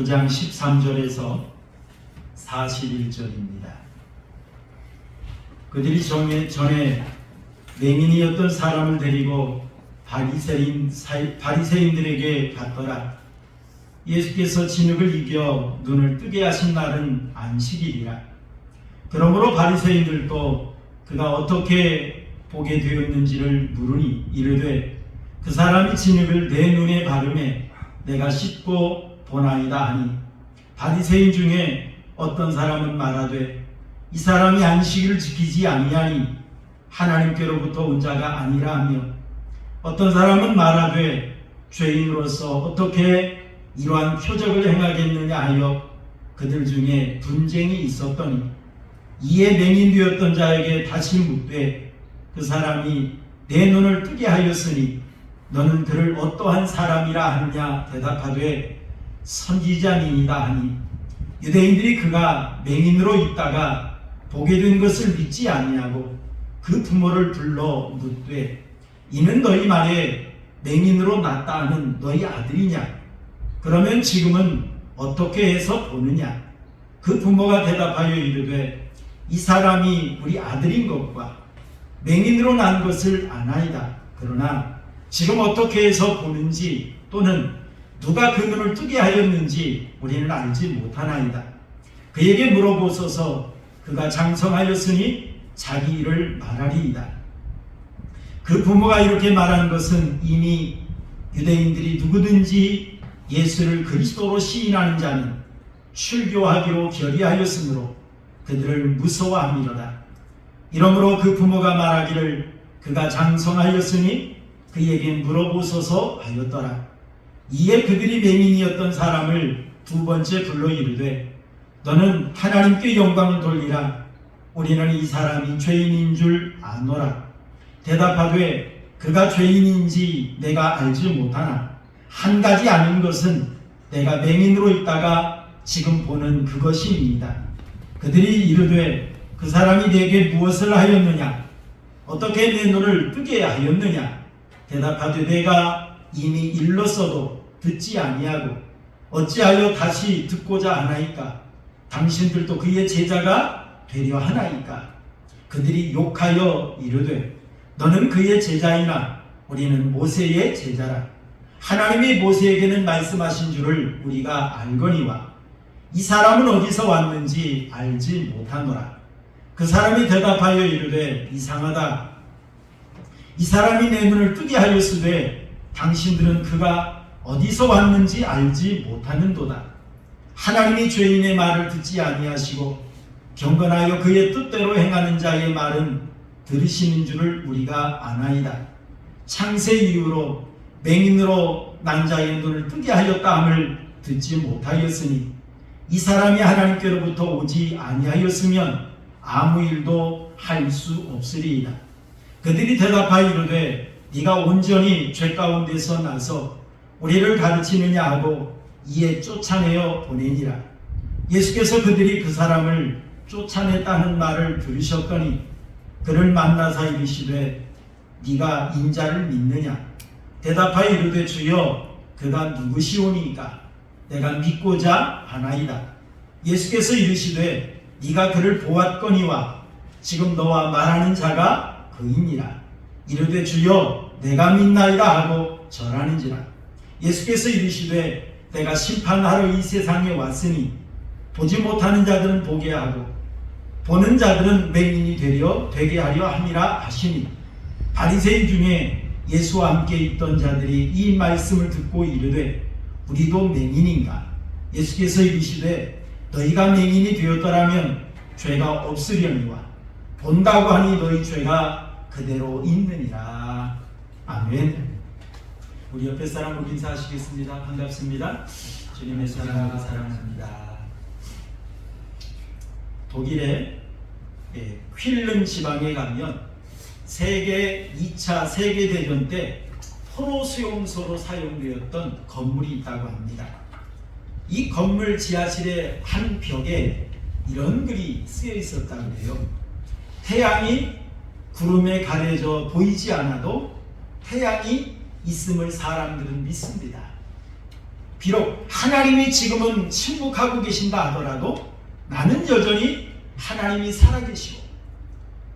9장 13절에서 41절입니다. 그들이 전에 맹인이었던 사람을 데리고 바리새인들에게 갔더라. 예수께서 진흙을 이겨 눈을 뜨게 하신 날은 안식일이라. 그러므로 바리새인들도 그가 어떻게 보게 되었는지를 물으니 이르되 그 사람이 진흙을 내 눈에 바르매 내가 씻고 보나이다 하니, 바리새인 중에 어떤 사람은 말하되 이 사람이 안식일을 지키지 아니하니 하나님께로부터 온 자가 아니라 하며, 어떤 사람은 말하되 죄인으로서 어떻게 이러한 표적을 행하겠느냐 하여 그들 중에 분쟁이 있었더니, 이에 맹인되었던 자에게 다시 묻되 그 사람이 내 눈을 뜨게 하였으니 너는 그를 어떠한 사람이라 하느냐 대답하되 선지자니이다 하니, 유대인들이 그가 맹인으로 있다가 보게 된 것을 믿지 아니하고 그 부모를 불러 묻되 이는 너희 말에 맹인으로 났다 하는 너희 아들이냐? 그러면 지금은 어떻게 해서 보느냐? 그 부모가 대답하여 이르되 이 사람이 우리 아들인 것과 맹인으로 난 것을 아나이다. 그러나 지금 어떻게 해서 보는지 또는 누가 그 눈을 뜨게 하였는지 우리는 알지 못하나이다. 그에게 물어보소서. 그가 장성하였으니 자기 일을 말하리이다. 그 부모가 이렇게 말한 것은 이미 유대인들이 누구든지 예수를 그리스도로 시인하는 자는 출교하기로 결의하였으므로 그들을 무서워함이로다. 이러므로 그 부모가 말하기를 그가 장성하였으니 그에게 물어보소서 하였더라. 이에 그들이 맹인이었던 사람을 두 번째 불러 이르되 너는 하나님께 영광을 돌리라. 우리는 이 사람이 죄인인 줄 아노라. 대답하되 그가 죄인인지 내가 알지 못하나 한 가지 아는 것은 내가 맹인으로 있다가 지금 보는 그것이니이다. 그들이 이르되 그 사람이 내게 무엇을 하였느냐? 어떻게 내 눈을 뜨게 하였느냐? 대답하되 내가 이미 일렀어도 듣지 아니하고 어찌하여 다시 듣고자 하나이까? 당신들도 그의 제자가 되려 하나이까? 그들이 욕하여 이르되 너는 그의 제자이나 우리는 모세의 제자라. 하나님이 모세에게는 말씀하신 줄을 우리가 알거니와 이 사람은 어디서 왔는지 알지 못하노라. 그 사람이 대답하여 이르되 이상하다. 이 사람이 내 눈을 뜨게 하였으되 당신들은 그가 어디서 왔는지 알지 못하는도다. 하나님이 죄인의 말을 듣지 아니하시고 경건하여 그의 뜻대로 행하는 자의 말은 들으시는 줄을 우리가 아나이다. 창세 이후로 맹인으로 난 자의 눈을 뜨게 하였다 함을 듣지 못하였으니 이 사람이 하나님께로부터 오지 아니하였으면 아무 일도 할 수 없으리이다. 그들이 대답하여 이르되 네가 온전히 죄 가운데서 나서 우리를 가르치느냐 하고 이에 쫓아내어 보내니라. 예수께서 그들이 그 사람을 쫓아냈다는 말을 들으셨더니 그를 만나사 이르시되 네가 인자를 믿느냐? 대답하여 이르되 주여 그가 누구시오니까 내가 믿고자 하나이다. 예수께서 이르시되 네가 그를 보았거니와 지금 너와 말하는 자가 그이니라. 이르되 주여 내가 믿나이다 하고 절하는지라. 예수께서 이르시되 내가 심판하러 이 세상에 왔으니 보지 못하는 자들은 보게 하고 보는 자들은 맹인이 되게 하려 함이라 하시니, 바리새인 중에 예수와 함께 있던 자들이 이 말씀을 듣고 이르되 우리도 맹인인가? 예수께서 이르시되 너희가 맹인이 되었더라면 죄가 없으려니와 본다고 하니 너희 죄가 그대로 있느니라. 아멘. 우리 옆에 사람을 인사하시겠습니다. 반갑습니다. 주님의 사랑으로 사랑합니다. 독일의 퀼른 지방에 가면 세계 2차 세계대전 때 포로 수용소로 사용되었던 건물이 있다고 합니다. 이 건물 지하실의 한 벽에 이런 글이 쓰여 있었다고 해요. 태양이 구름에 가려져 보이지 않아도 태양이 있음을 사람들은 믿습니다. 비록 하나님이 지금은 침묵하고 계신다 하더라도 나는 여전히 하나님이 살아계시고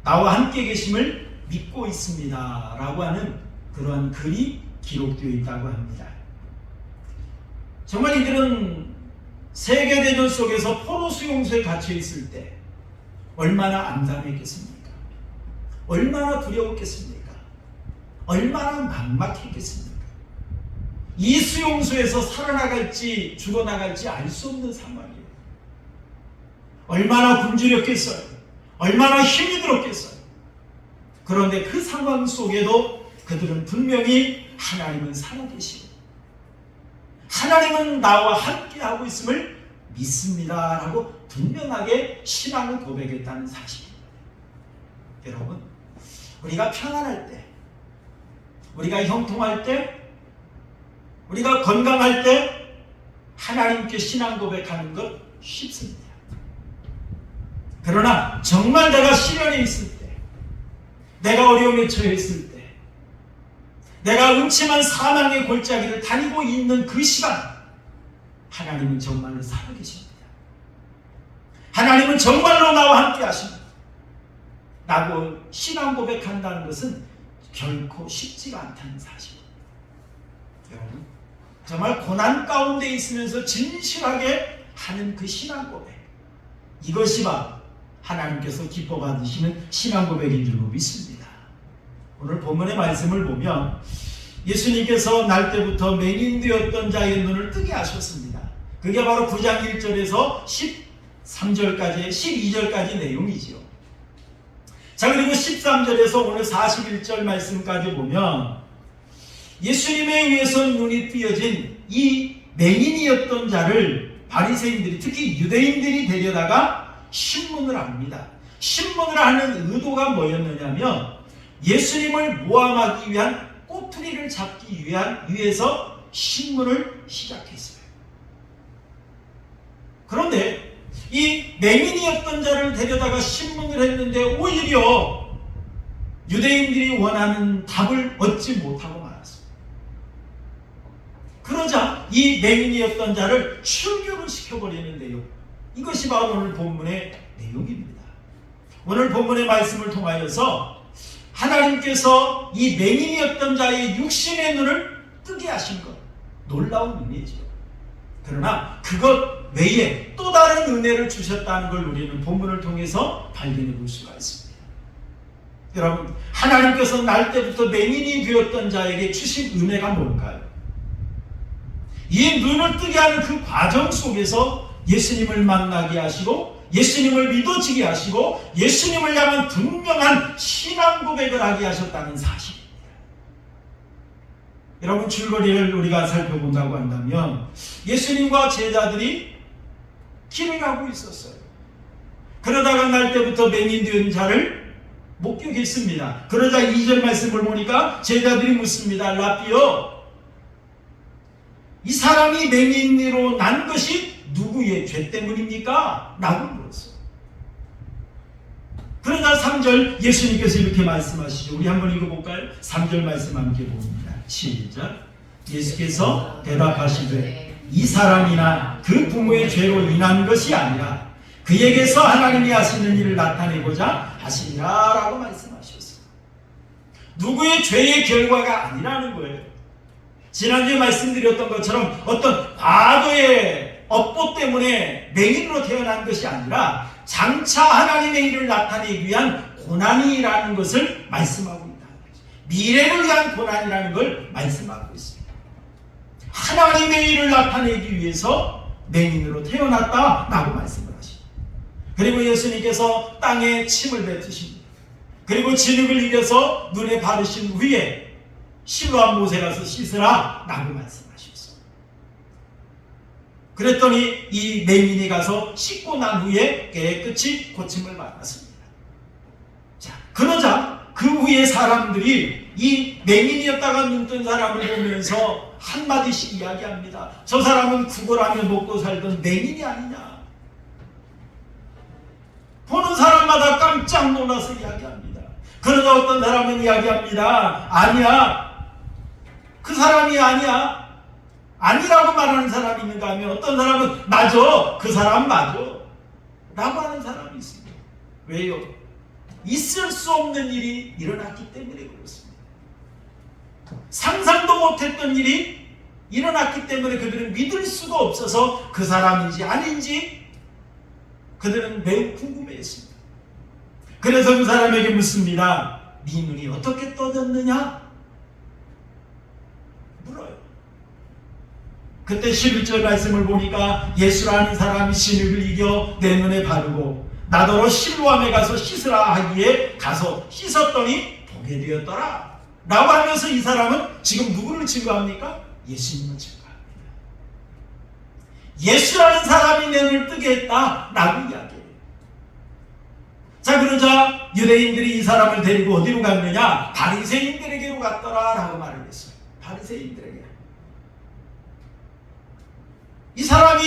나와 함께 계심을 믿고 있습니다 라고 하는 그러한 글이 기록되어 있다고 합니다. 정말 이들은 세계대전 속에서 포로 수용소에 갇혀 있을 때 얼마나 암담했겠습니까? 얼마나 두려웠겠습니까? 얼마나 막막했겠습니까? 이 수용소에서 살아나갈지 죽어나갈지 알 수 없는 상황이에요. 얼마나 굶주렸겠어요. 얼마나 힘이 들었겠어요. 그런데 그 상황 속에도 그들은 분명히 하나님은 살아계시고 하나님은 나와 함께하고 있음을 믿습니다 라고 분명하게 신앙을 고백했다는 사실입니다. 여러분, 우리가 평안할 때, 우리가 형통할 때, 우리가 건강할 때 하나님께 신앙 고백하는 것 쉽습니다. 그러나 정말 내가 시련에 있을 때, 내가 어려움에 처해 있을 때, 내가 음침한 사망의 골짜기를 다니고 있는 그 시간, 하나님은 정말로 살아계십니다. 하나님은 정말로 나와 함께 하십니다. 라고 신앙 고백한다는 것은 결코 쉽지가 않다는 사실입니다. 여러분, 정말 고난 가운데 있으면서 진실하게 하는 그 신앙 고백, 이것이 바로 하나님께서 기뻐 받으시는 신앙 고백인 줄로 믿습니다. 오늘 본문의 말씀을 보면 예수님께서 날 때부터 맹인되었던 자의 눈을 뜨게 하셨습니다. 그게 바로 9장 1절에서 13절까지 12절까지 내용이지요. 자, 그리고 13절에서 오늘 41절 말씀까지 보면 예수님에 의해서 눈이 뜨여진 이 맹인이었던 자를 바리새인들이, 특히 유대인들이 데려다가 신문을 합니다. 신문을 하는 의도가 뭐였느냐면 예수님을 모함하기 위한, 꼬투리를 잡기 위해서 신문을 시작했어요. 그런데 이 맹인이었던 자를 데려다가 신문을 했는데 오히려 유대인들이 원하는 답을 얻지 못하고 말았습니다. 그러자 이 맹인이었던 자를 출교를 시켜버리는데요. 이것이 바로 오늘 본문의 내용입니다. 오늘 본문의 말씀을 통하여서 하나님께서 이 맹인이었던 자의 육신의 눈을 뜨게 하신 것, 놀라운 은혜죠. 그러나 그것 외에 또 다른 은혜를 주셨다는 걸 우리는 본문을 통해서 발견해 볼 수가 있습니다. 여러분, 하나님께서 날 때부터 맹인이 되었던 자에게 주신 은혜가 뭘까요? 이 눈을 뜨게 하는 그 과정 속에서 예수님을 만나게 하시고 예수님을 믿어지게 하시고 예수님을 향한 분명한 신앙 고백을 하게 하셨다는 사실입니다. 여러분, 줄거리를 우리가 살펴본다고 한다면 예수님과 제자들이 길을 가고 있었어요. 그러다가 날 때부터 맹인된 자를 목격했습니다. 그러자 2절 말씀을 보니까 제자들이 묻습니다. 라삐요, 이 사람이 맹인으로 난 것이 누구의 죄 때문입니까? 라고 물었어요. 그러자 3절 예수님께서 이렇게 말씀하시죠. 우리 한번 읽어볼까요? 3절 말씀 함께 봅니다. 시작. 예수께서 대답하시되 이 사람이나 그 부모의 죄로 인한 것이 아니라 그에게서 하나님이 하시는 일을 나타내고자 하시니라 라고 말씀하셨어요. 누구의 죄의 결과가 아니라는 거예요. 지난주에 말씀드렸던 것처럼 어떤 과거의 업보 때문에 맹인으로 태어난 것이 아니라 장차 하나님의 일을 나타내기 위한 고난이라는 것을 말씀하고 있다. 미래를 위한 고난이라는 걸 말씀하고 있습니다. 하나님의 일을 나타내기 위해서 맹인으로 태어났다라고 말씀을 하십니다. 그리고 예수님께서 땅에 침을 뱉으십니다. 그리고 진흙을 이겨서 눈에 바르신 후에 실로암 못에 가서 씻으라 라고 말씀하셨어요. 그랬더니 이 맹인이 가서 씻고 난 후에 깨끗이 고침을 받았습니다. 자, 그러자 그 후에 사람들이 이 맹인이었다가 눈 뜬 사람을 보면서 한마디씩 이야기합니다. 저 사람은 구걸하며 먹고 살던 맹인이 아니냐. 보는 사람마다 깜짝 놀라서 이야기합니다. 그러다 어떤 사람은 이야기합니다. 아니야, 그 사람이 아니야. 아니라고 말하는 사람이 있는가 하면 어떤 사람은 맞아, 그 사람 맞아 라고 하는 사람이 있습니다. 왜요? 있을 수 없는 일이 일어났기 때문에 그렇습니다. 상상도 못했던 일이 일어났기 때문에 그들은 믿을 수가 없어서 그 사람인지 아닌지 그들은 매우 궁금해했습니다. 그래서 그 사람에게 묻습니다. 네 눈이 어떻게 떠졌느냐? 물어요. 그때 11절 말씀을 보니까 예수라는 사람이 진흙을 이겨 내 눈에 바르고 나더러 실로암에 가서 씻으라 하기에 가서 씻었더니 보게 되었더라 라고 하면서 이 사람은 지금 누구를 증거합니까? 예수님을 증거합니다. 예수라는 사람이 내 눈을 뜨게 했다 라고 이야기해요. 자, 그러자 유대인들이 이 사람을 데리고 어디로 갔느냐? 바리새인들에게로 갔더라 라고 말을 했어요. 바리새인들에게. 이 사람이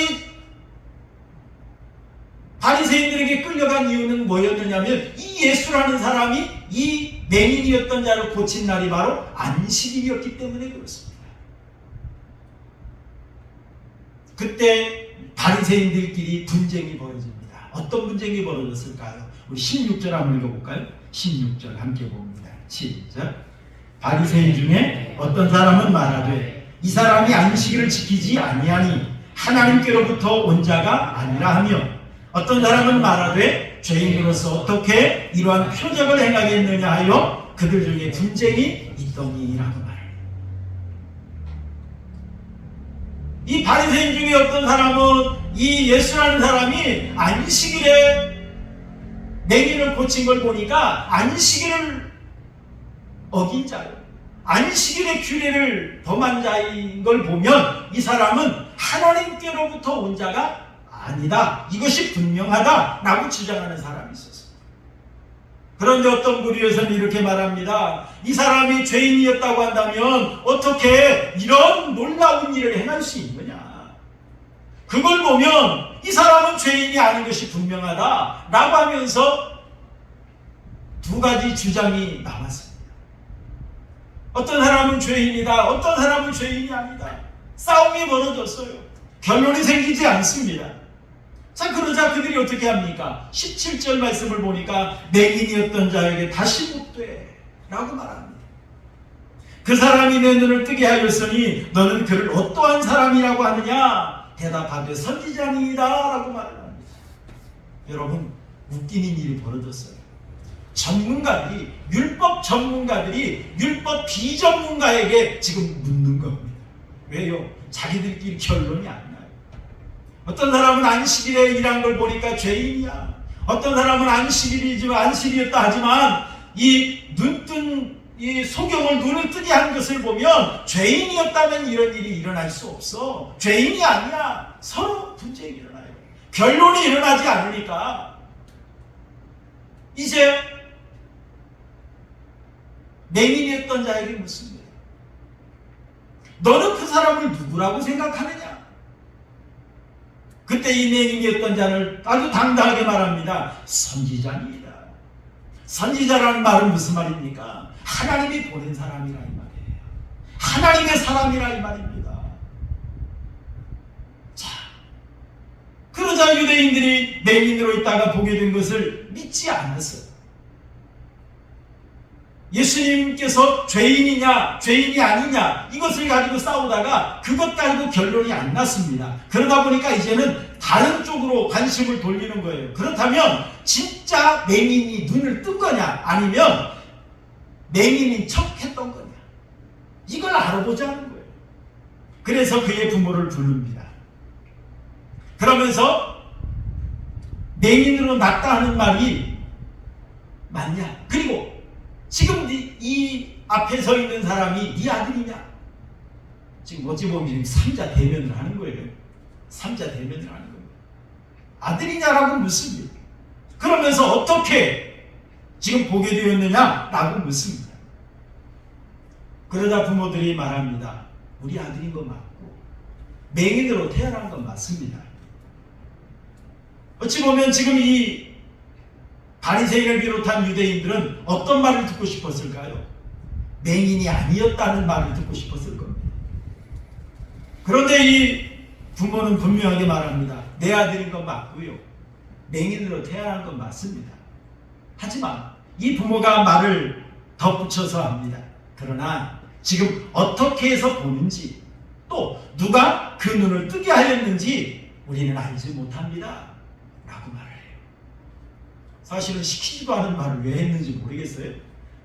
바리새인들에게 끌려간 이유는 뭐였느냐면 이 예수라는 사람이 이 맹인이었던 자를 고친 날이 바로 안식일이었기 때문에 그렇습니다. 그때 바리새인들끼리 분쟁이 벌어집니다. 어떤 분쟁이 벌어졌을까요? 우리 16절 한번 읽어볼까요? 16절 함께 봅니다. 시작. 바리새인 중에 어떤 사람은 말하되 이 사람이 안식일을 지키지 아니하니 하나님께로부터 온 자가 아니라 하며 어떤 사람은 말하되 죄인으로서 어떻게 이러한 표적을 행하겠느냐 하여 그들 중에 분쟁이 있더니라고 말합니다. 이 바리새인 중에 어떤 사람은 이 예수라는 사람이 안식일에 맹인을 고친 걸 보니까 안식일을 어긴 자예요. 안식일의 규례를 범한 자인 걸 보면 이 사람은 하나님께로부터 온 자가 아니다. 이것이 분명하다 라고 주장하는 사람이 있었어요. 그런데 어떤 부류에서는 이렇게 말합니다. 이 사람이 죄인이었다고 한다면 어떻게 이런 놀라운 일을 행할 수 있느냐. 그걸 보면 이 사람은 죄인이 아닌 것이 분명하다 라고 하면서 두 가지 주장이 나왔습니다. 어떤 사람은 죄인이다. 어떤 사람은 죄인이 아니다. 싸움이 벌어졌어요. 결론이 생기지 않습니다. 자, 그러자 그들이 어떻게 합니까? 17절 말씀을 보니까 맹인이었던 자에게 다시 묻되 라고 말합니다. 그 사람이 내 눈을 뜨게 하였으니 너는 그를 어떠한 사람이라고 하느냐? 대답하되 선지자니이다 라고 말을 합니다. 여러분, 웃기는 일이 벌어졌어요. 전문가들이, 율법 전문가들이 율법 비전문가에게 지금 묻는 겁니다. 왜요? 자기들끼리 결론이 안 나요. 어떤 사람은 안식일에 일한 걸 보니까 죄인이야. 어떤 사람은 안식일이었다 하지만 이 눈뜬 이 소경을 눈을 뜨게 한 것을 보면 죄인이었다면 이런 일이 일어날 수 없어. 죄인이 아니야. 서로 분쟁이 일어나요. 결론이 일어나지 않으니까 이제 맹인이었던 자에게 묻습니다. 너는 그 사람을 누구라고 생각하느냐? 그때 이 맹인이었던 자를 아주 당당하게 말합니다. 선지자입니다. 선지자라는 말은 무슨 말입니까? 하나님이 보낸 사람이라 이 말이에요. 하나님의 사람이라 이 말입니다. 자, 그러자 유대인들이 맹인으로 있다가 보게 된 것을 믿지 않았어요. 예수님께서 죄인이냐 죄인이 아니냐 이것을 가지고 싸우다가 그것 가지고 결론이 안 났습니다. 그러다 보니까 이제는 다른 쪽으로 관심을 돌리는 거예요. 그렇다면 진짜 맹인이 눈을 뜬 거냐 아니면 맹인인 척 했던 거냐 이걸 알아보자는 거예요. 그래서 그의 부모를 부릅니다. 그러면서 맹인으로 났다 하는 말이 맞냐? 그리고 지금 이 앞에 서 있는 사람이 네 아들이냐? 지금 어찌 보면 3자 대면을 하는 거예요. 3자 대면을 하는 겁니다. 아들이냐라고 묻습니다. 그러면서 어떻게 지금 보게 되었느냐? 라고 묻습니다. 그러다 부모들이 말합니다. 우리 아들인 거 맞고 맹인으로 태어난 건 맞습니다. 어찌 보면 지금 이 바리새인을 비롯한 유대인들은 어떤 말을 듣고 싶었을까요? 맹인이 아니었다는 말을 듣고 싶었을 겁니다. 그런데 이 부모는 분명하게 말합니다. 내 아들인 건 맞고요. 맹인으로 태어난 건 맞습니다. 하지만 이 부모가 말을 덧붙여서 합니다. 그러나 지금 어떻게 해서 보는지 또 누가 그 눈을 뜨게 하였는지 우리는 알지 못합니다. 라고 말을 해요. 사실은 시키지도 않은 말을 왜 했는지 모르겠어요.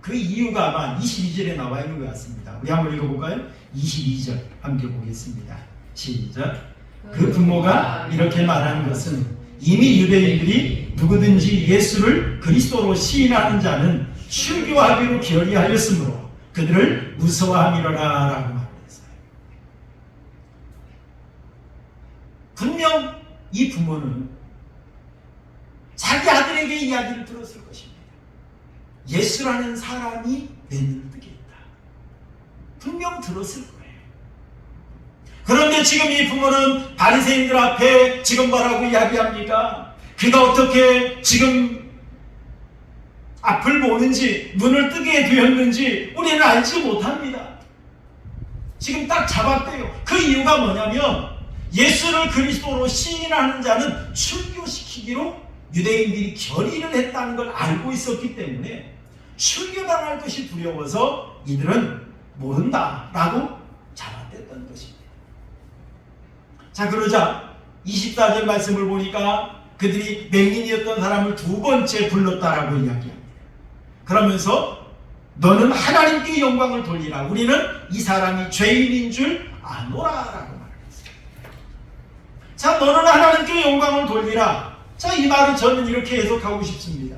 그 이유가 아마 22절에 나와 있는 것 같습니다. 우리 한번 읽어볼까요? 22절 함께 보겠습니다. 시작. 그 부모가 이렇게 말하는 것은 이미 유대인들이 누구든지 예수를 그리스도로 시인하는 자는 출교하기로 결의하였으므로 그들을 무서워함이로라 라고 말했어요. 분명 이 부모는 자기 아들에게 이야기를 들었을 것입니다. 예수라는 사람이 내 눈을 뜨게 했다. 분명 들었을 거예요. 그런데 지금 이 부모는 바리새인들 앞에 지금 뭐라고 이야기합니까? 그가 어떻게 지금 앞을 보는지 눈을 뜨게 되었는지 우리는 알지 못합니다. 지금 딱 잡았대요. 그 이유가 뭐냐면 예수를 그리스도로 시인하는 자는 출교시키기로 유대인들이 결의를 했다는 걸 알고 있었기 때문에 출교당할 것이 두려워서 이들은 모른다라고 잡아댔던 것입니다. 자, 그러자 24절 말씀을 보니까 그들이 맹인이었던 사람을 두 번째 불렀다라고 이야기합니다. 그러면서 너는 하나님께 영광을 돌리라. 우리는 이 사람이 죄인인 줄 아노라라고 말했어요. 자, 너는 하나님께 영광을 돌리라. 자, 이 말을 저는 이렇게 해석하고 싶습니다.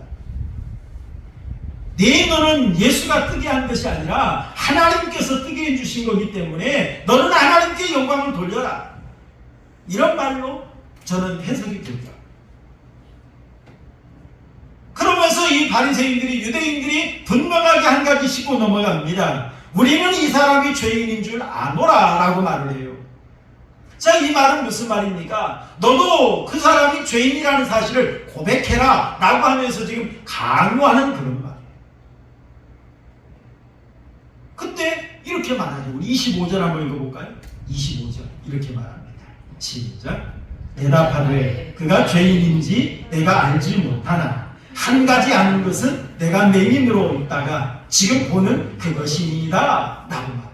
네 눈은 예수가 뜨게 한 것이 아니라 하나님께서 뜨게 해주신 거기 때문에 너는 하나님께 영광을 돌려라. 이런 말로 저는 해석이 됩니다. 그러면서 이 바리새인들이 유대인들이 분명하게 한 가지 짚고 넘어갑니다. 우리는 이 사람이 죄인인 줄 아노라 라고 말을 해요. 자, 이 말은 무슨 말입니까? 너도 그 사람이 죄인이라는 사실을 고백해라 라고 하면서 지금 강요하는 그런 말. 그때 이렇게 말하죠. 우리 25절 한번 읽어볼까요? 25절 이렇게 말합니다. 시작. 대답하되 그가 죄인인지 내가 알지 못하나 한 가지 아는 것은 내가 맹인으로 있다가 지금 보는 그것이니이다 라고 말합니다.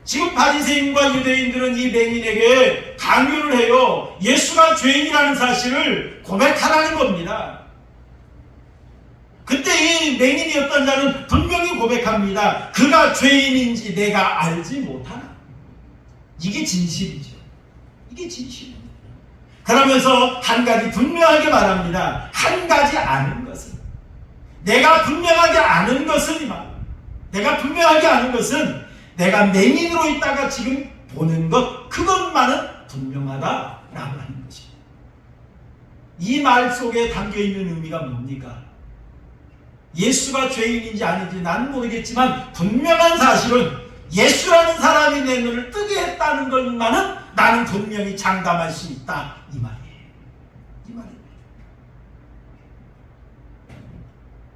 지금 바리새인과 유대인들은 이 맹인에게 강요를 해요. 예수가 죄인이라는 사실을 고백하라는 겁니다. 그때 이 맹인이었던 자는 분명히 고백합니다. 그가 죄인인지 내가 알지 못하나. 이게 진실이죠. 이게 진실입니다. 그러면서 한 가지 분명하게 말합니다. 한 가지 아는 것은, 내가 분명하게 아는 것은, 내가 분명하게 아는 것은 내가 맹인으로 있다가 지금 보는 것, 그것만은 분명하다라고 하는 것입니다. 이 말 속에 담겨있는 의미가 뭡니까? 예수가 죄인인지 아닌지 난 모르겠지만 분명한 사실은 예수라는 사람이 내 눈을 뜨게 했다는 것만은 나는 분명히 장담할 수 있다. 이 말이에요. 이 말입니다.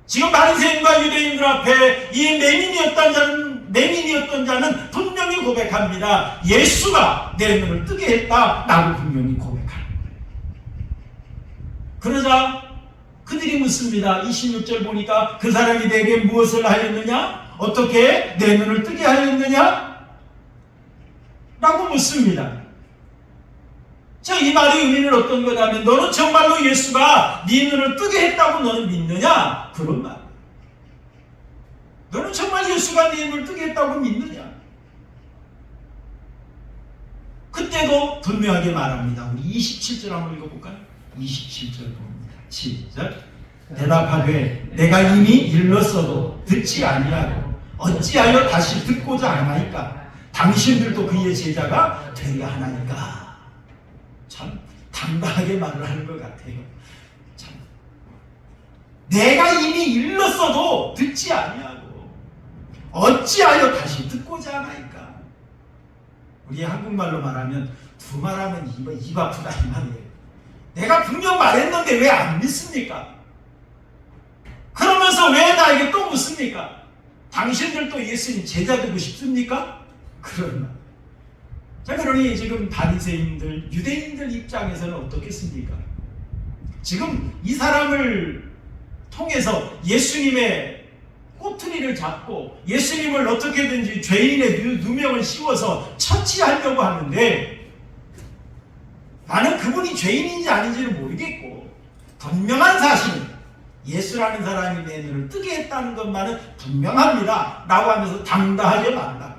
지금 바리새인과 유대인들 앞에 이 맹인이었던 자는 분명히 고백합니다. 예수가 내 눈을 뜨게 했다라고 분명히 고백하는 거예요. 그러자 그들이 묻습니다. 26절 보니까 그 사람이 내게 무엇을 하였느냐? 어떻게 내 눈을 뜨게 하였느냐? 라고 묻습니다. 자, 이 말의 의미는 어떤 거냐면 너는 정말로 예수가 네 눈을 뜨게 했다고 너는 믿느냐? 그런 말. 너는 정말 예수가 네 눈을 뜨게 했다고 믿느냐? 그때도 분명하게 말합니다. 우리 27절 한번 읽어볼까요? 27절 봅니다. 시작. 대답하되 내가 이미 일렀어도 듣지 아니하고 어찌하여 다시 듣고자 하나이까? 당신들도 그의 제자가 되려 하나이까? 참 당당하게 말을 하는 것 같아요. 참, 내가 이미 일렀어도 듣지 아니하고 어찌하여 다시 듣고자 하나이까? 우리 한국말로 말하면 두 말하면 입 아프다 이 말이에요. 내가 분명 말했는데 왜 안 믿습니까? 그러면서 왜 나에게 또 묻습니까? 당신들도 예수님 제자 되고 싶습니까? 그런 말. 자, 그러니 지금 바리새인들, 유대인들 입장에서는 어떻겠습니까? 지금 이 사람을 통해서 예수님의 꼬투리를 잡고 예수님을 어떻게든지 죄인의 누명을 씌워서 처치하려고 하는데, 나는 그분이 죄인인지 아닌지는 모르겠고 분명한 사실은 예수라는 사람이 내 눈을 뜨게 했다는 것만은 분명합니다 라고 하면서 당당하게 말합니다.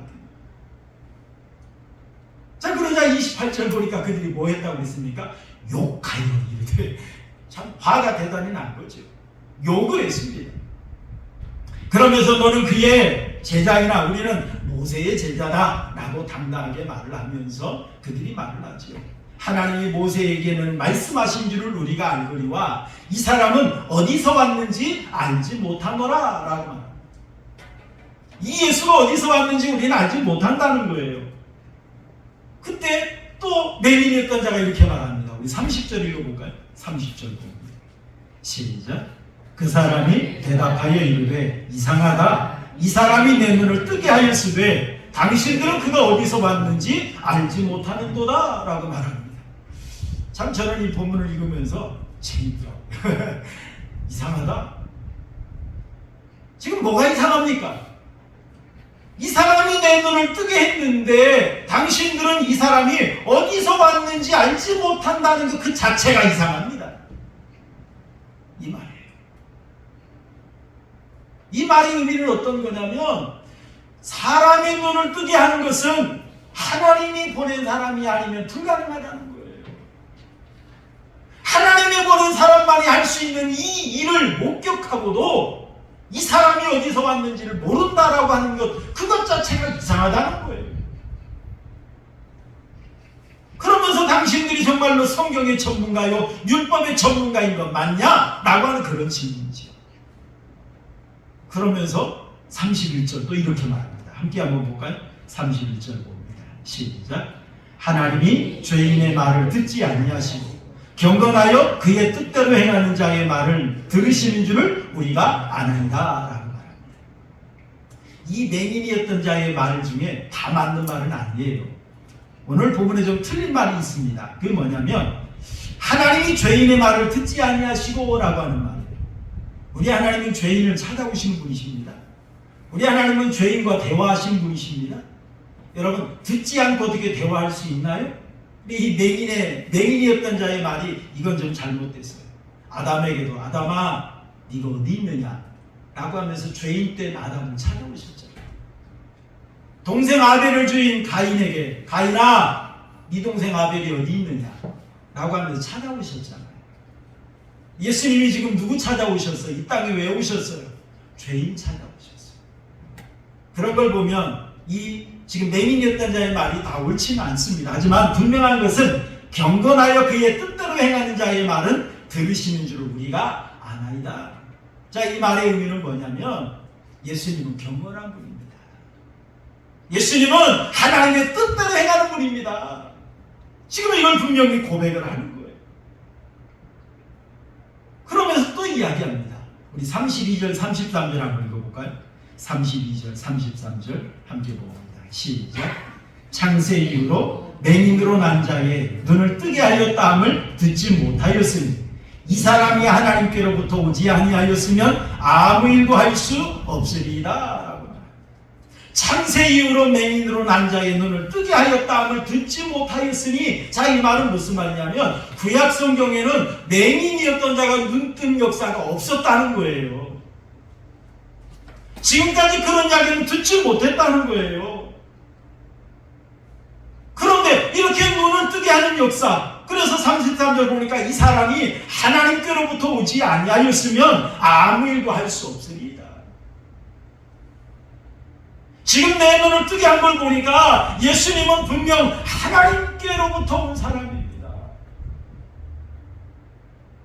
자, 그러자 28절 보니까 그들이 뭐 했다고 했습니까? 욕하여 이르되. 참 화가 대단히 난 거죠. 욕을 했습니다. 그러면서 너는 그의 제자이나 우리는 모세의 제자다 라고 당당하게 말을 하면서 그들이 말을 하죠. 하나님이 모세에게는 말씀하신 줄을 우리가 알거니와 이 사람은 어디서 왔는지 알지 못하노라 라고 말합니다. 이 예수가 어디서 왔는지 우리는 알지 못한다는 거예요. 그때 또 맹인이었던 자가 이렇게 말합니다. 우리 30절 읽어볼까요? 30절 봅니다. 시작. 그 사람이 대답하여 이르되 이상하다. 이 사람이 내 눈을 뜨게 하였으되 당신들은 그가 어디서 왔는지 알지 못하는도다 라고 말합니다. 참 저는 이 본문을 읽으면서 재밌더라고요. 이상하다. 지금 뭐가 이상합니까? 이 사람이 내 눈을 뜨게 했는데 당신들은 이 사람이 어디서 왔는지 알지 못한다는 그 자체가 이상합니다. 이 말이에요. 이 말의 의미는 어떤 거냐면, 사람의 눈을 뜨게 하는 것은 하나님이 보낸 사람이 아니면 불가능하다는 거예요. 하나님이 보낸 사람만이 할 수 있는 이 일을 목격하고도 이 사람이 어디서 왔는지를 모른다라고 하는 것, 그것 자체가 이상하다는 거예요. 그러면서 당신들이 정말로 성경의 전문가요, 율법의 전문가인 것 맞냐? 라고 하는 그런 질문이죠. 그러면서 31절 또 이렇게 말합니다. 함께 한번 볼까요? 31절 봅니다. 시작. 하나님이 죄인의 말을 듣지 아니하시고 경건하여 그의 뜻대로 행하는 자의 말을 들으시는 줄을 우리가 아나이다 라고 말합니다. 이 맹인이었던 자의 말 중에 다 맞는 말은 아니에요. 오늘 부분에 좀 틀린 말이 있습니다. 그게 뭐냐면, 하나님이 죄인의 말을 듣지 아니하시고 라고 하는 말이에요. 우리 하나님은 죄인을 찾아오시는 분이십니다. 우리 하나님은 죄인과 대화하시는 분이십니다. 여러분, 듣지 않고 어떻게 대화할 수 있나요? 이 맹인이었던 자의 말이 이건 좀 잘못됐어요. 아담에게도 아담아 네가 어디 있느냐 라고 하면서 죄인 된 아담을 찾아오셨잖아요. 동생 아벨을 주인 가인에게 가인아 네 동생 아벨이 어디 있느냐 라고 하면서 찾아오셨잖아요. 예수님이 지금 누구 찾아오셨어요? 이 땅에 왜 오셨어요? 죄인 찾아오셨어요. 그런 걸 보면 이 지금 맹인이었던 자의 말이 다 옳지는 않습니다. 하지만 분명한 것은 경건하여 그의 뜻대로 행하는 자의 말은 들으시는 줄을 우리가 아나이다. 자, 이 말의 의미는 뭐냐면, 예수님은 경건한 분입니다. 예수님은 하나님의 뜻대로 행하는 분입니다. 지금 이걸 분명히 고백을 하는 거예요. 그러면서 또 이야기합니다. 우리 32절 33절 한번 읽어볼까요? 32절 33절 함께 봅니다. 시작. 창세 이후로 맹인으로 난 자의 눈을 뜨게 하였다 함을 듣지 못하였으니 이 사람이 하나님께로부터 오지 아니하였으면 아무 일도 할 수 없으리이다. 창세 이후로 맹인으로 난 자의 눈을 뜨게 하였다 함을 듣지 못하였으니, 자, 이 말은 무슨 말이냐면 구약 성경에는 맹인이었던 자가 눈 뜬 역사가 없었다는 거예요. 지금까지 그런 이야기는 듣지 못했다는 거예요. 그런데 이렇게 눈을 뜨게 하는 역사, 그래서 33절 보니까 이 사람이 하나님께로부터 오지 아니하였으면 아무 일도 할 수 없으리이다. 지금 내 눈을 뜨게 한 걸 보니까 예수님은 분명 하나님께로부터 온 사람입니다.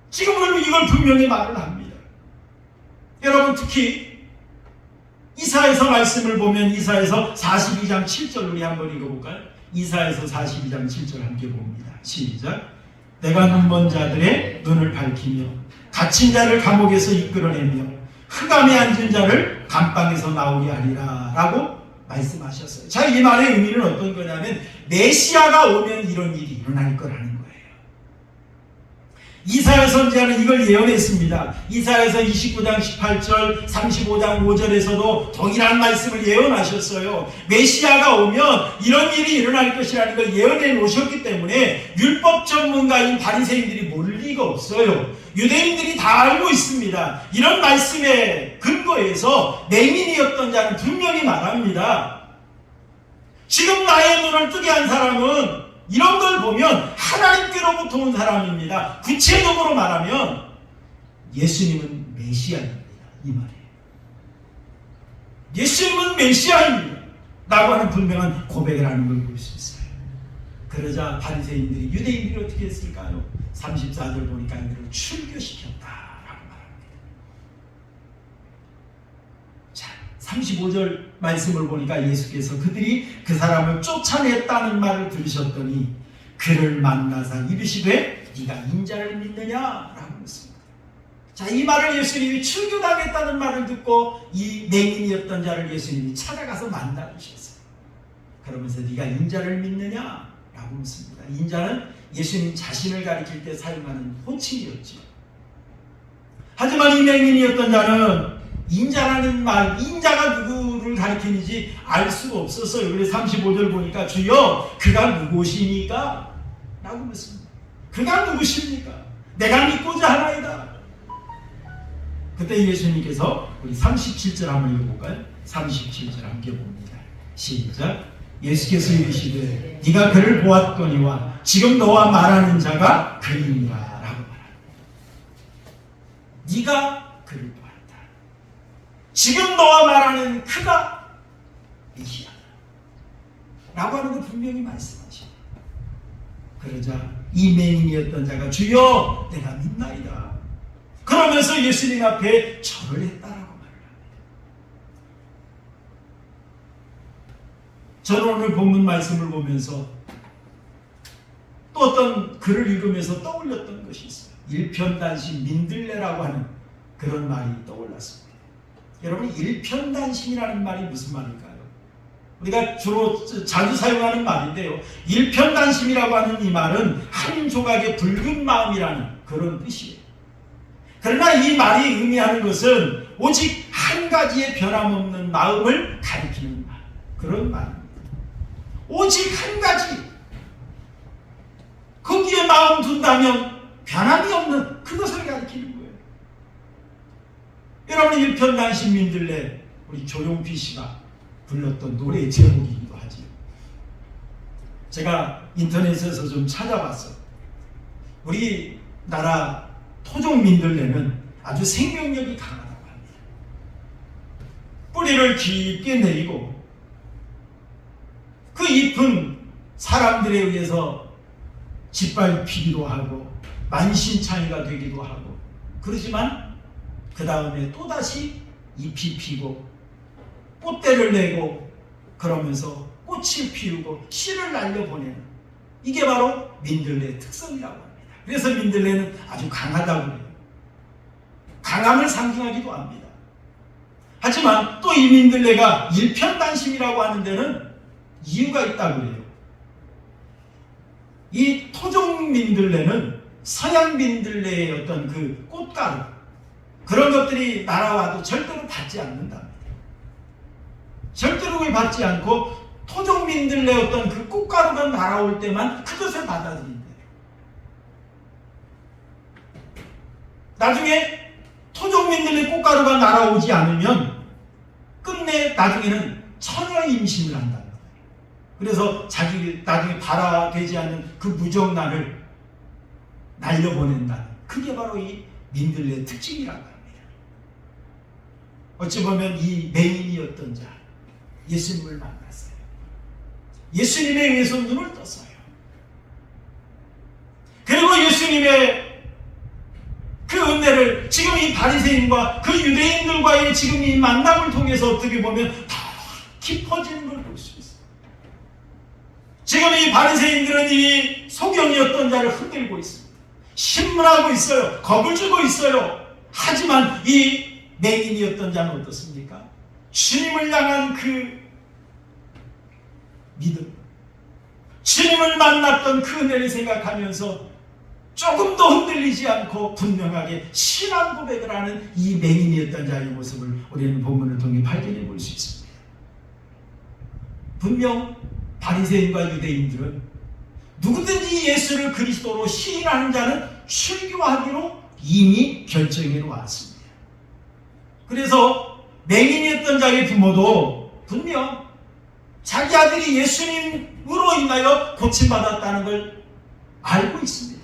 지금 이걸 분명히 말을 합니다. 여러분, 특히 이사야서 말씀을 보면 이사야서 42장 7절 우리 한번 읽어볼까요? 이사야서 42장 7절 함께 봅니다. 시작. 내가 눈먼 자들의 눈을 밝히며 갇힌 자를 감옥에서 이끌어내며 흑암에 앉은 자를 감방에서 나오게 하리라 라고 말씀하셨어요. 자, 이 말의 의미는 어떤 거냐면 메시아가 오면 이런 일이 일어날 거라는 거예요. 이사야 선지자는 이걸 예언했습니다. 이사야서 29장 18절, 35장 5절에서도 동일한 말씀을 예언하셨어요. 메시아가 오면 이런 일이 일어날 것이라는 걸 예언해 놓으셨기 때문에 율법 전문가인 바리새인들이 모를 리가 없어요. 유대인들이 다 알고 있습니다. 이런 말씀에 근거해서 맹인이었던 자는 분명히 말합니다. 지금 나의 눈을 뜨게 한 사람은 이런 걸 보면 하나님께로부터 온 사람입니다. 구체적으로 말하면 예수님은 메시아입니다. 이 말이에요. 예수님은 메시아입니다. 라고 하는 분명한 고백을 하는 걸 볼 수 있어요. 그러자 바리새인들이, 유대인들이 어떻게 했을까요? 34절 보니까 이들을 출교시켰다라고 말합니다. 자, 35절 말씀을 보니까 예수께서 그들이 그 사람을 쫓아냈다는 말을 들으셨더니 그를 만나사 이르시되 네가 인자를 믿느냐라고 했습니다. 자, 이 말을 예수님이 출교당했다는 말을 듣고 이 맹인이었던 자를 예수님이 찾아가서 만나주셨어요. 그러면서 네가 인자를 믿느냐라고 묻습니다. 인자는 예수님 자신을 가리킬 때 사용하는 호칭이었죠. 하지만 이 맹인이었던 자는 인자라는 말, 인자가 누구를 가리키는지 알 수가 없었어요. 그래서 35절 보니까 주여 그가 누구시니까? 라고 묻습니다. 그가 누구십니까? 내가 믿고자 하나이다. 그때 예수님께서 우리 37절 한번 읽어볼까요? 37절 함께 봅니다. 시작. 예수께서 이르시되 네가 그를 보았거니와 지금 너와 말하는 자가 그이니라 라고 말합니다. 네가 그를 보았다. 지금 너와 말하는 그가 메시아다 라고 하는 거 분명히 말씀하십니다. 그러자 이 맹인이었던 자가 주여 내가 믿나이다. 그러면서 예수님 앞에 절을 했다라고 말을 합니다. 저는 오늘 본문 말씀을 보면서 또 어떤 글을 읽으면서 떠올렸던 것이 있어요. 일편단심 민들레라고 하는 그런 말이 떠올랐습니다. 여러분, 일편단심이라는 말이 무슨 말일까요? 우리가 주로 자주 사용하는 말인데요. 일편단심이라고 하는 이 말은 한 조각의 붉은 마음이라는 그런 뜻이에요. 그러나 이 말이 의미하는 것은 오직 한 가지의 변함없는 마음을 가리키는 말, 그런 말입니다. 오직 한 가지, 거기에 마음 둔다면 변함이 없는 그것을 가리키는 거예요. 여러분, 일편단심 민들레, 우리 조용필 씨가 불렀던 노래 제목이기도 하죠. 제가 인터넷에서 좀 찾아봤어요. 우리나라 토종 민들레는 아주 생명력이 강하다고 합니다. 뿌리를 깊게 내리고 그 잎은 사람들에 의해서 짓밟히기도 하고 만신창이가 되기도 하고, 그러지만 그 다음에 또다시 잎이 피고 꽃대를 내고 그러면서 꽃을 피우고 씨를 날려보내는, 이게 바로 민들레의 특성이라고 합니다. 그래서 민들레는 아주 강하다고 해요. 강함을 상징하기도 합니다. 하지만 또 이 민들레가 일편단심이라고 하는 데는 이유가 있다고 해요. 이 토종 민들레는 서양 민들레의 어떤 그 꽃가루, 그런 것들이 날아와도 절대로 닿지 않는답니다. 절대로 받지 않고 토종 민들레의 어떤 그 꽃가루가 날아올 때만 그것을 받아들인대요. 나중에 토종 민들레 꽃가루가 날아오지 않으면 끝내 나중에는 처녀 임신을 한다. 그래서 자기 나중에 발화되지 않는 그 무정란을 날려보낸다. 그게 바로 이 민들레의 특징이라고 합니다. 어찌 보면 이 맹인이었던 자, 예수님을 만났어요. 예수님에 의해서 눈을 떴어요. 그리고 예수님의 그 은혜를 지금 이 바리새인과 그 유대인들과의 지금 이 만남을 통해서 어떻게 보면 더 깊어지는 걸 볼 수 있어요. 지금 이 바리새인들은 이 소경이었던 자를 흔들고 있습니다. 신문하고 있어요. 겁을 주고 있어요. 하지만 이 맹인이었던 자는 어떻습니까? 주님을 향한 그 믿음, 주님을 만났던 그 은혜를 생각하면서 조금도 흔들리지 않고 분명하게 신앙 고백을 하는 이 맹인이었던 자의 모습을 우리는 본문을 통해 발견해 볼 수 있습니다. 분명 바리새인과 유대인들은 누구든지 예수를 그리스도로 시인하는 자는 출교하기로 이미 결정해 놓았습니다. 그래서 맹인이었던 자의 부모도 분명 자기 아들이 예수님으로 인하여 고침받았다는 걸 알고 있습니다.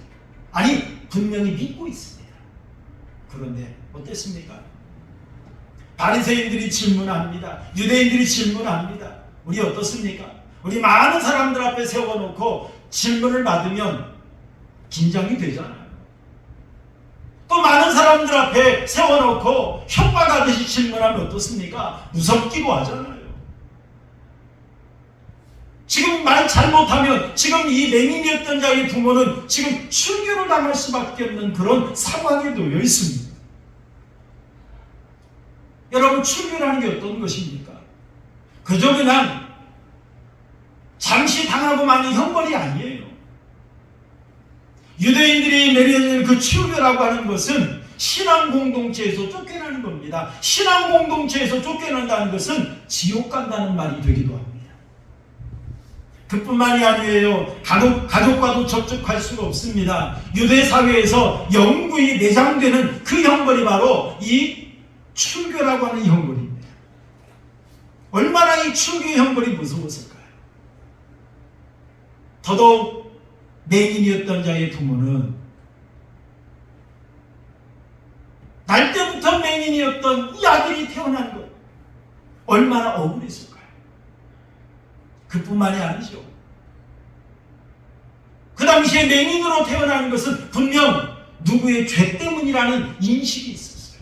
아니, 분명히 믿고 있습니다. 그런데 어땠습니까? 바리새인들이 질문합니다. 유대인들이 질문합니다. 우리 어떻습니까? 우리 많은 사람들 앞에 세워놓고 질문을 받으면 긴장이 되잖아요. 또 많은 사람들 앞에 세워놓고 협박하듯이 질문하면 어떻습니까? 무섭기도 하잖아요. 지금 말 잘못하면 지금 이 맹인이었던 자의 부모는 지금 출교를 당할 수밖에 없는 그런 상황에 놓여 있습니다. 여러분, 출교라는 게 어떤 것입니까? 그저 그냥 잠시 당하고 마는 형벌이 아니에요. 유대인들이 내려진 그 출교라고 하는 것은 신앙 공동체에서 쫓겨나는 겁니다. 신앙 공동체에서 쫓겨난다는 것은 지옥 간다는 말이 되기도 합니다. 그뿐만이 아니에요. 가족과도 접촉할 수가 없습니다. 유대 사회에서 영구히 내장되는 그 형벌이 바로 이 출교라고 하는 형벌입니다. 얼마나 이 출교의 형벌이 무서웠을까요? 더더욱 맹인이었던 자의 부모는 날 때부터 맹인이었던 이 아들이 태어난 것 얼마나 억울했을까요? 그뿐만이 아니죠. 그 당시에 맹인으로 태어나는 것은 분명 누구의 죄 때문이라는 인식이 있었어요.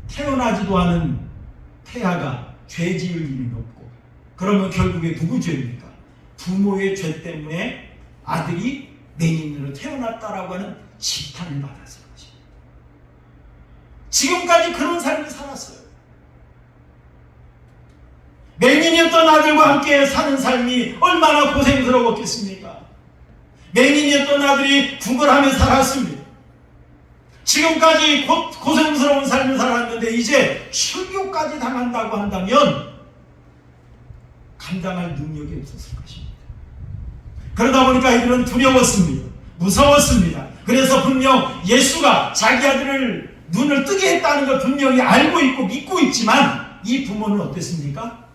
태어나지도 않은 태아가 죄 지을 일은 없고, 그러면 결국에 누구 죄입니까? 부모의 죄 때문에 아들이 맹인으로 태어났다라고 하는 지탄을 받았을 것입니다. 지금까지 그런 삶을 살았어요. 맹인이었던 아들과 함께 사는 삶이 얼마나 고생스러웠겠습니까? 맹인이었던 아들이 구걸하며 살았습니다. 지금까지 고생스러운 삶을 살았는데 이제 출교까지 당한다고 한다면 감당할 능력이 없었을 것입니다. 그러다 보니까 이들은 두려웠습니다. 무서웠습니다. 그래서 분명 예수가 자기 아들을 눈을 뜨게 했다는 걸 분명히 알고 있고 믿고 있지만 이 부모는 어땠습니까?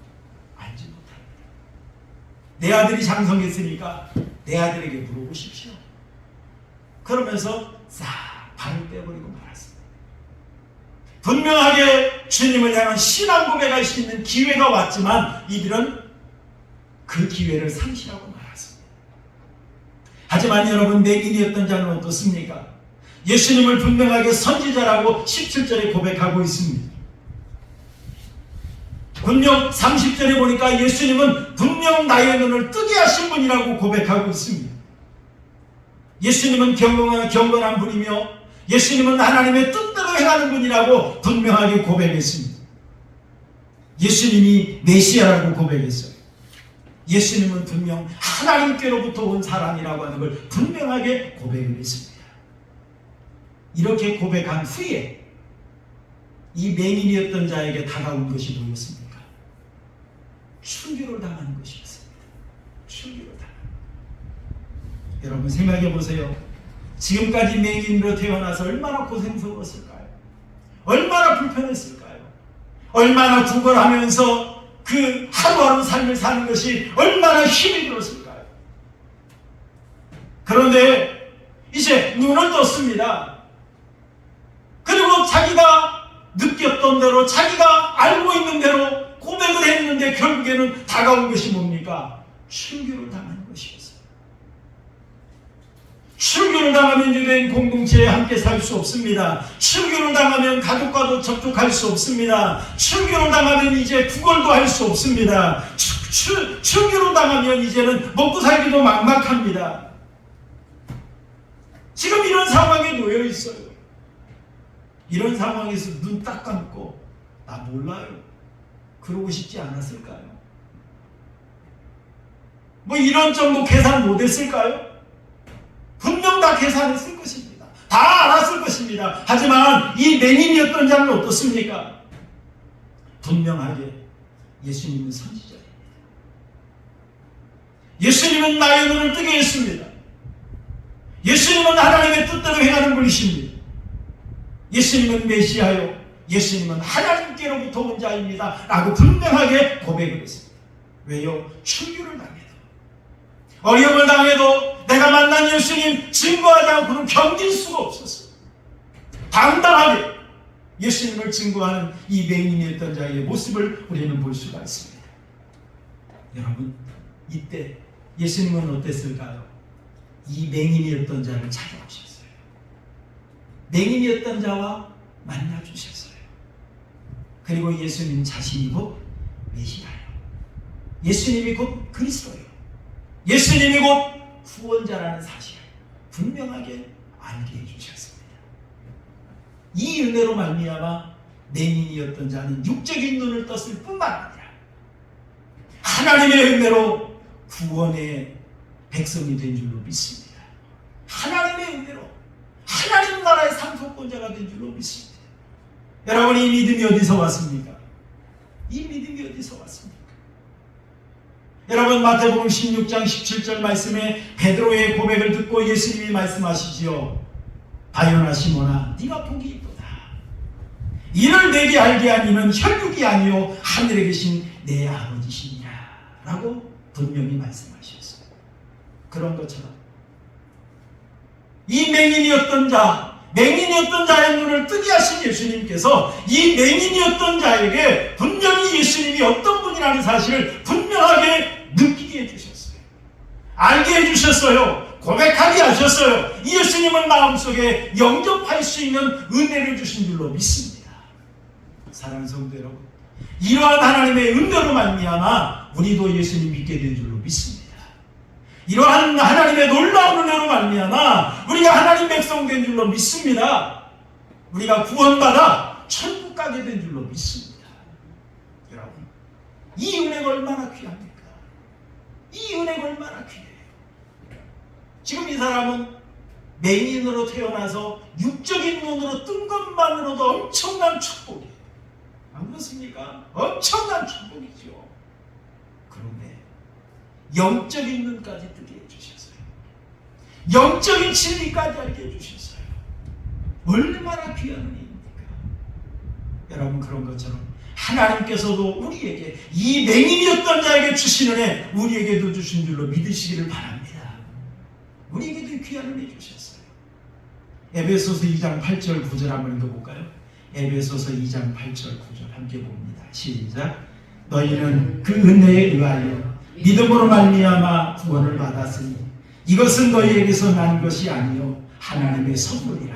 알지 못합니다. 내 아들이 장성했으니까 내 아들에게 물어보십시오. 그러면서 싹 발을 빼버리고 말았습니다. 분명하게 주님을 향한 신앙 고백할 수 있는 기회가 왔지만 이들은 그 기회를 상실하고 말았습니다. 하지만 여러분, 맹인이었던 자는 어떻습니까? 예수님을 분명하게 선지자라고 17절에 고백하고 있습니다. 분명 30절에 보니까 예수님은 분명 나의 눈을 뜨게 하신 분이라고 고백하고 있습니다. 예수님은 경건한 분이며 예수님은 하나님의 뜻대로 행하는 분이라고 분명하게 고백했습니다. 예수님이 메시아라고 고백했어요. 예수님은 분명 하나님께로부터 온 사람이라고 하는 걸 분명하게 고백을 했습니다. 이렇게 고백한 후에 이 맹인이었던 자에게 다가온 것이 뭐였습니까? 출교를 당하는 것이었습니다. 출교를 당하는 것. 여러분 생각해 보세요. 지금까지 맹인으로 태어나서 얼마나 고생스러웠을까요? 얼마나 불편했을까요? 얼마나 구걸하면서 그 하루하루 삶을 사는 것이 얼마나 힘이 들었을까요? 그런데 이제 눈을 떴습니다. 그리고 자기가 느꼈던 대로, 자기가 알고 있는 대로 고백을 했는데 결국에는 다가온 것이 뭡니까? 출교를 당하는 것이었어요. 출교를 당하면 유대인 공동체에 함께 살 수 없습니다. 출교를 당하면 가족과도 접촉할 수 없습니다. 출교를 당하면 이제 구걸도 할 수 없습니다. 출교를 당하면 이제는 먹고 살기도 막막합니다. 지금 이런 상황에 놓여 있어요. 이런 상황에서 눈 딱 감고 나 몰라요, 그러고 싶지 않았을까요? 뭐 이런 정도 계산 못했을까요? 분명 다 계산했을 것입니다. 다 알았을 것입니다. 하지만 이 맹인이었던 자는 어떻습니까? 분명하게 예수님은 선지자입니다. 예수님은 나의 눈을 뜨게 했습니다. 예수님은 하나님의 뜻대로 행하는 분이십니다. 예수님은 메시아요, 예수님은 하나님께로부터 온 자입니다 라고 분명하게 고백을 했습니다. 왜요? 출교를 당해도, 어려움을 당해도 내가 만난 예수님 증거하지 않고는 견딜 수가 없었어요. 당당하게 예수님을 증거하는 이 맹인이었던 자의 모습을 우리는 볼 수가 있습니다. 여러분, 이때 예수님은 어땠을까요? 이 맹인이었던 자를 찾아오셨어요. 맹인이었던 자와 만나주셨어요. 그리고 예수님 자신이 곧 메시아예요. 예수님이 곧 그리스도예요. 예수님이 곧 구원자라는 사실을 분명하게 알게 해주셨습니다. 이 은혜로 말미암아 맹인이었던 자는 육적인 눈을 떴을 뿐만 아니라 하나님의 은혜로 구원의 백성이 된 줄로 믿습니다. 하나님의 은혜로 하나님 나라의 상속권자가 된 줄로 믿습니다. 여러분, 이 믿음이 어디서 왔습니까? 이 믿음이 어디서 왔습니까? 여러분, 마태복음 16장 17절 말씀에 베드로의 고백을 듣고 예수님이 말씀하시지요. 바요나 시몬아, 네가 복이 있도다. 이를 내게 알게 한 이는 혈육이 아니요 하늘에 계신 내 아버지시니라 라고 분명히 말씀하셨어요. 그런 것처럼 이 맹인이었던 자의 눈을 뜨게 하신 예수님께서 이 맹인이었던 자에게 분명히 예수님이 어떤 분이라는 사실을 분명하게 느끼게 해주셨어요. 알게 해주셨어요. 고백하게 하셨어요. 이 예수님은 마음속에 영접할 수 있는 은혜를 주신 줄로 믿습니다. 사랑하는 성도 여러분, 이러한 하나님의 은혜로 말미암아 우리도 예수님 믿게 된 줄로 믿습니다. 이러한 하나님의 놀라운 은혜로 말미암아 우리가 하나님 백성 된 줄로 믿습니다. 우리가 구원받아 천국 가게 된 줄로 믿습니다. 여러분, 이 은혜가 얼마나 귀합니까? 이 은혜가 얼마나 귀해요. 지금 이 사람은 맹인으로 태어나서 육적인 눈으로 뜬 것만으로도 엄청난 축복이에요. 안 그렇습니까? 엄청난 축복이죠. 그런데 영적인 눈까지 뜨게 해주셨어요. 영적인 진리까지 알게 해주셨어요. 얼마나 귀한 은혜입니까? 여러분, 그런 것처럼 하나님께서도 우리에게 이 맹인이었던 자에게 주신 은혜 우리에게도 주신 줄로 믿으시기를 바랍니다. 우리에게도 귀한 은혜 주셨어요. 에베소서 2장 8절 9절 한번 읽어볼까요? 에베소서 2장 8절 9절 함께 봅니다. 시작. 너희는 그 은혜에 의하여 믿음으로 말미암아 구원을 받았으니 이것은 너희에게서 난 것이 아니요 하나님의 선물이라.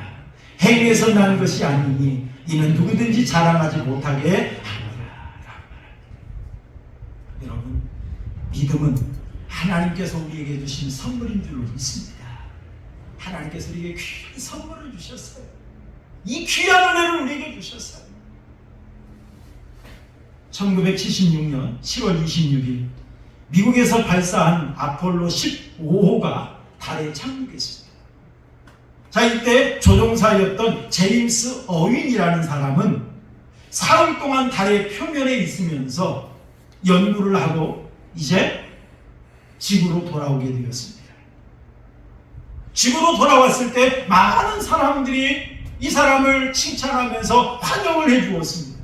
행위에서 난 것이 아니니 이는 누구든지 자랑하지 못하게 하니라. 여러분, 믿음은 하나님께서 우리에게 주신 선물인 줄로 믿습니다. 하나님께서 우리에게 귀한 선물을 주셨어요. 이 귀한 은혜를 우리에게 주셨어요. 1976년 10월 26일 미국에서 발사한 아폴로 15호가 달에 착륙했습니다. 자, 이때 조종사였던 제임스 어윈이라는 사람은 사흘 동안 달의 표면에 있으면서 연구를 하고 이제 지구로 돌아오게 되었습니다. 지구로 돌아왔을 때 많은 사람들이 이 사람을 칭찬하면서 환영을 해주었습니다.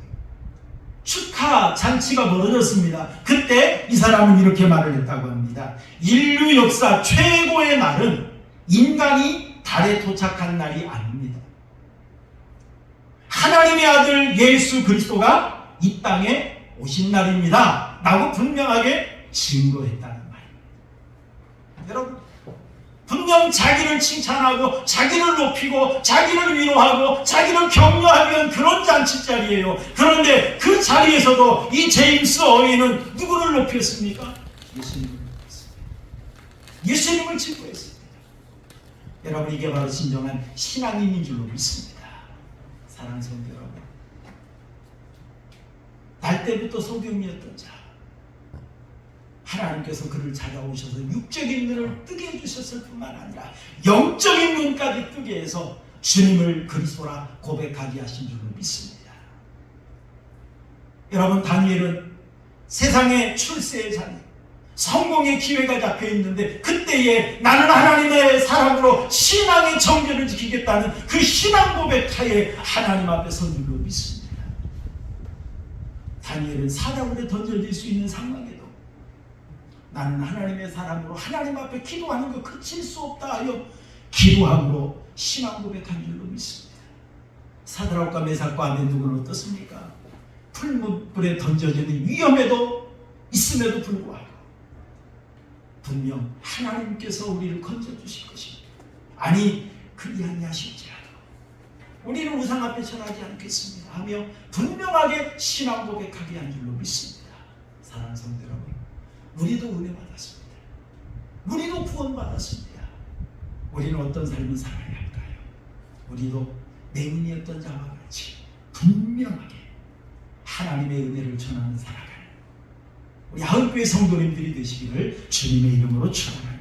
축하 잔치가 벌어졌습니다. 그때 이 사람은 이렇게 말을 했다고 합니다. 인류 역사 최고의 날은 인간이 달에 도착한 날이 아닙니다. 하나님의 아들 예수 그리스도가 이 땅에 오신 날입니다 라고 분명하게 증거했다는 말입니다. 여러분, 분명 자기를 칭찬하고 자기를 높이고 자기를 위로하고 자기를 격려하기 위한 그런 잔치 자리예요. 그런데 그 자리에서도 이 제임스 어윈은 누구를 높였습니까? 예수님을 높였습니다. 예수님을 증거했습니다. 여러분, 이게 바로 진정한 신앙인인 줄로 믿습니다. 사랑하는 성도 여러분, 날 때부터 소경이었던 자, 하나님께서 그를 찾아오셔서 육적인 눈을 뜨게 해주셨을 뿐만 아니라 영적인 눈까지 뜨게 해서 주님을 그리스도라 고백하게 하신 줄로 믿습니다. 여러분, 다니엘은 세상의 출세의 자리, 성공의 기회가 잡혀 있는데 그때에 나는 하나님의 사람으로 신앙의 정죄를 지키겠다는 그 신앙 고백하에 하나님 앞에 선 줄로 믿습니다. 다니엘은 사자굴에 던져질 수 있는 상황에도 나는 하나님의 사람으로 하나님 앞에 기도하는 거 그칠 수 없다 하여 기도함으로 신앙 고백한 줄로 믿습니다. 사드락과 메삭과 아벤느고는 어떻습니까? 풀무불에 던져지는 위험에도 있음에도 불구하고 분명 하나님께서 우리를 건져주실 것입니다. 아니 그리 아니하실지라도 우리는 우상 앞에 절하지 않겠습니다 하며 분명하게 신앙 고백하게 한 줄로 믿습니다. 사랑하는 성도 여러분, 우리도 은혜 받았습니다. 우리도 구원 받았습니다. 우리는 어떤 삶을 살아야 할까요? 우리도 맹인이었던 자와 같이 분명하게 하나님의 은혜를 전하는 살아가는 우리 한국교회 성도님들이 되시기를 주님의 이름으로 축원합니다.